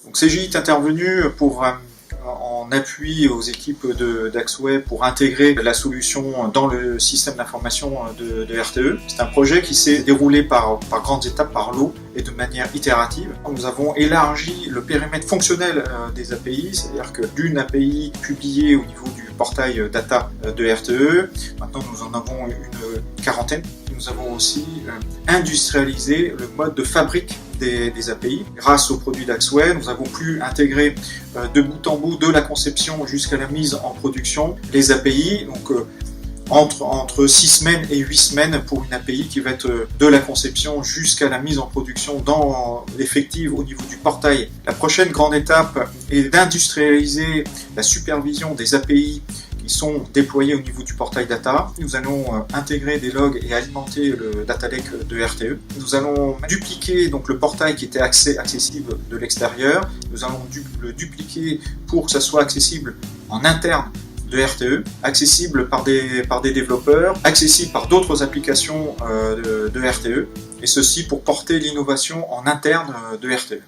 Donc CGI est intervenu en appui aux équipes d'Axway pour intégrer la solution dans le système d'information de RTE. C'est un projet qui s'est déroulé par grandes étapes, par lot et de manière itérative. Nous avons élargi le périmètre fonctionnel des API, c'est-à-dire que d'une API publiée au niveau du portail data de RTE, maintenant nous en avons une quarantaine. Nous avons aussi industrialisé le mode de fabrique des API. Grâce aux produits d'Axway, nous avons pu intégrer de bout en bout, de la conception jusqu'à la mise en production, les API, donc entre 6 semaines et 8 semaines pour une API qui va être de la conception jusqu'à la mise en production dans l'effective au niveau du portail. La prochaine grande étape est d'industrialiser la supervision des API qui sont déployés au niveau du portail data. Nous allons intégrer des logs et alimenter le data lake de RTE. Nous allons dupliquer donc le portail qui était accessible de l'extérieur. Nous allons le dupliquer pour que ça soit accessible en interne de RTE, accessible par des développeurs, accessible par d'autres applications de RTE, et ceci pour porter l'innovation en interne de RTE.